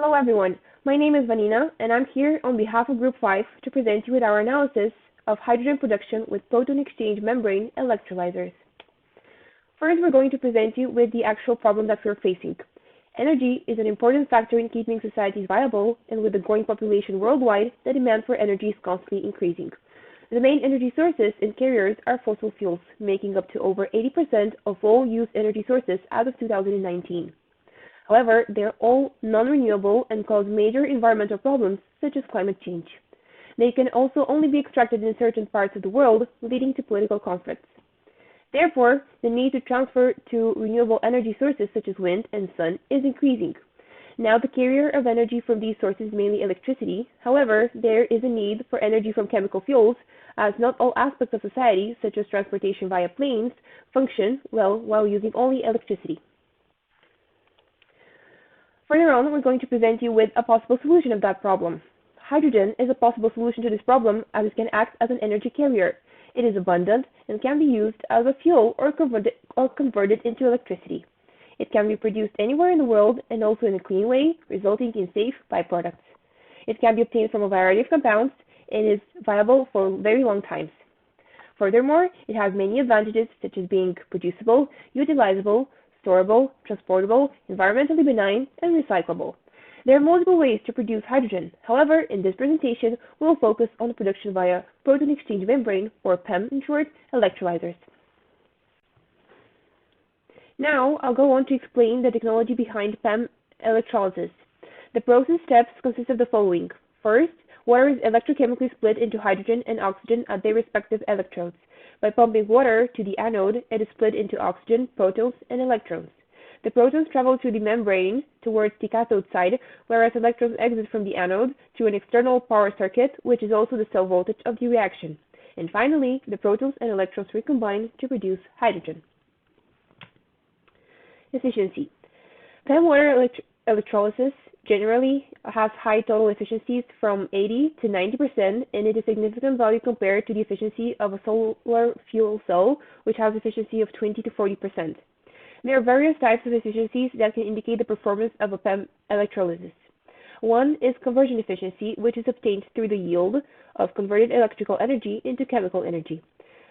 Hello everyone, my name is Vanina and I'm here on behalf of Group 5 to present you with our analysis of hydrogen production with proton exchange membrane electrolyzers. First, we're going to present you with the actual problem that we're facing. Energy is an important factor in keeping societies viable, and with the growing population worldwide, the demand for energy is constantly increasing. The main energy sources and carriers are fossil fuels, making up to over 80% of all used energy sources as of 2019. However, they are all non-renewable and cause major environmental problems such as climate change. They can also only be extracted in certain parts of the world, leading to political conflicts. Therefore, the need to transfer to renewable energy sources such as wind and sun is increasing. Now, the carrier of energy from these sources is mainly electricity. However, there is a need for energy from chemical fuels, as not all aspects of society, such as transportation via planes, function well while using only electricity. Further on, we're going to present you with a possible solution of that problem. Hydrogen is a possible solution to this problem as it can act as an energy carrier. It is abundant and can be used as a fuel or converted into electricity. It can be produced anywhere in the world and also in a clean way, resulting in safe byproducts. It can be obtained from a variety of compounds and is viable for very long times. Furthermore, it has many advantages such as being producible, utilizable, storable, transportable, environmentally benign, and recyclable. There are multiple ways to produce hydrogen. However, in this presentation, we will focus on the production via proton exchange membrane, or PEM in short, electrolyzers. Now, I'll go on to explain the technology behind PEM electrolysis. The process steps consist of the following. First, water is electrochemically split into hydrogen and oxygen at their respective electrodes. By pumping water to the anode, it is split into oxygen, protons, and electrons. The protons travel through the membrane towards the cathode side, whereas electrons exit from the anode through an external power circuit, which is also the cell voltage of the reaction. And finally, the protons and electrons recombine to produce hydrogen. Efficiency. PEM water electrolysis generally has high total efficiencies from 80 to 90%, and it is significant value compared to the efficiency of a solar fuel cell, which has efficiency of 20 to 40%. There are various types of efficiencies that can indicate the performance of a PEM electrolysis. One is conversion efficiency, which is obtained through the yield of converted electrical energy into chemical energy.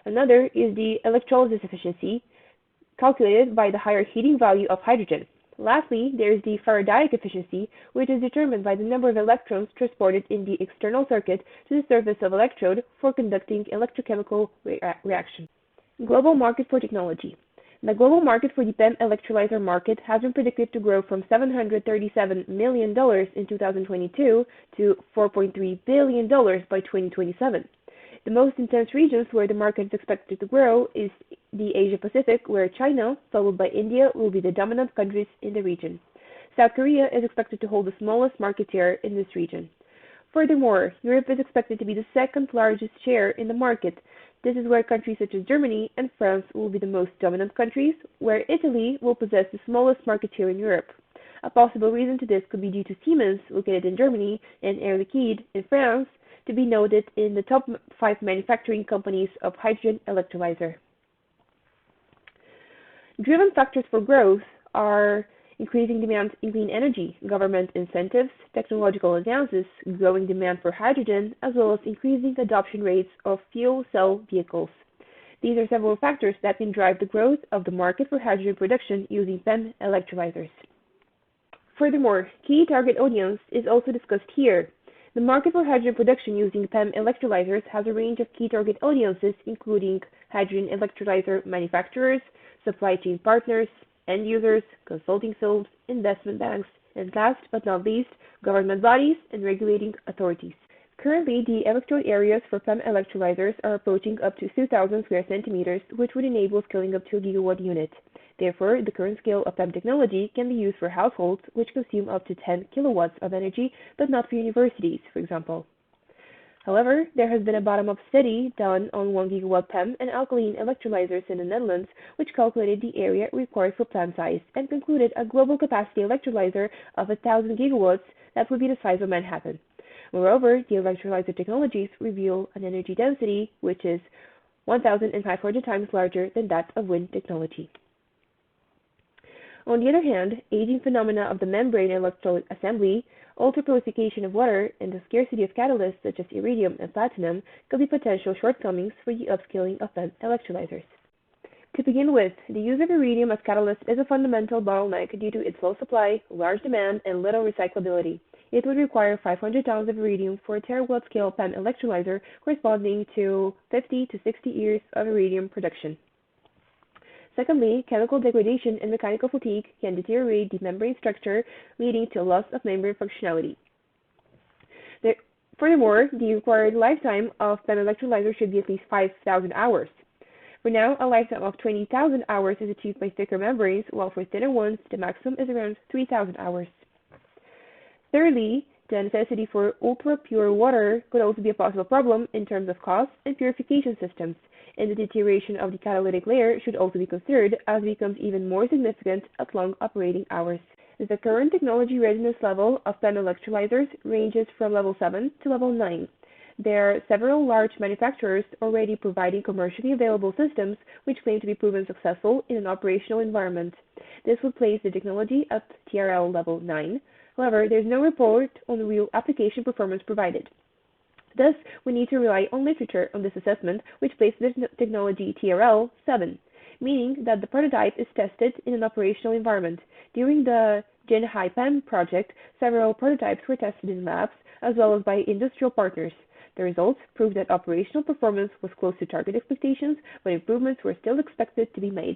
Another is the electrolysis efficiency, calculated by the higher heating value of hydrogen. Lastly, there is the Faradaic efficiency, which is determined by the number of electrons transported in the external circuit to the surface of electrode for conducting electrochemical reaction. Global market for technology. The global market for the PEM electrolyzer market has been predicted to grow from $737 million in 2022 to $4.3 billion by 2027. The most intense regions where the market is expected to grow is the Asia Pacific, where China, followed by India, will be the dominant countries in the region. South Korea is expected to hold the smallest market share in this region. Furthermore, Europe is expected to be the second largest share in the market. This is where countries such as Germany and France will be the most dominant countries, where Italy will possess the smallest market share in Europe. A possible reason to this could be due to Siemens, located in Germany, and Air Liquide in France, to be noted in the top 5 manufacturing companies of hydrogen electrolyzer. Driven factors for growth are increasing demand in clean energy, government incentives, technological advances, growing demand for hydrogen, as well as increasing adoption rates of fuel cell vehicles. These are several factors that can drive the growth of the market for hydrogen production using PEM electrolyzers. Furthermore, key target audience is also discussed here. The market for hydrogen production using PEM electrolyzers has a range of key target audiences, including hydrogen electrolyzer manufacturers, supply chain partners, end users, consulting firms, investment banks, and last but not least, government bodies and regulating authorities. Currently, the electrode areas for PEM electrolyzers are approaching up to 2,000 square centimeters, which would enable scaling up to a gigawatt unit. Therefore, the current scale of PEM technology can be used for households, which consume up to 10 kilowatts of energy, but not for universities, for example. However, there has been a bottom-up study done on 1 gigawatt PEM and alkaline electrolyzers in the Netherlands, which calculated the area required for plant size and concluded a global capacity electrolyzer of 1,000 gigawatts that would be the size of Manhattan. Moreover, the electrolyzer technologies reveal an energy density which is 1,500 times larger than that of wind technology. On the other hand, aging phenomena of the membrane and electrolyte assembly, ultrapurification of water, and the scarcity of catalysts such as iridium and platinum could be potential shortcomings for the upscaling of PEM electrolyzers. To begin with, the use of iridium as catalyst is a fundamental bottleneck due to its low supply, large demand, and little recyclability. It would require 500 tons of iridium for a terawatt-scale PEM electrolyzer, corresponding to 50 to 60 years of iridium production. Secondly, chemical degradation and mechanical fatigue can deteriorate the membrane structure, leading to loss of membrane functionality. Furthermore, the required lifetime of PEM electrolyzer should be at least 5,000 hours. For now, a lifetime of 20,000 hours is achieved by thicker membranes, while for thinner ones, the maximum is around 3,000 hours. Thirdly, the necessity for ultra-pure water could also be a possible problem in terms of cost and purification systems, and the deterioration of the catalytic layer should also be considered as it becomes even more significant at long operating hours. The current technology readiness level of PEM electrolyzers ranges from level 7 to level 9. There are several large manufacturers already providing commercially available systems which claim to be proven successful in an operational environment. This would place the technology at TRL level 9. However, there is no report on real application performance provided. Thus, we need to rely on literature on this assessment, which places this technology TRL 7, meaning that the prototype is tested in an operational environment. During the Gen-High PEM project, several prototypes were tested in labs as well as by industrial partners. The results proved that operational performance was close to target expectations, but improvements were still expected to be made.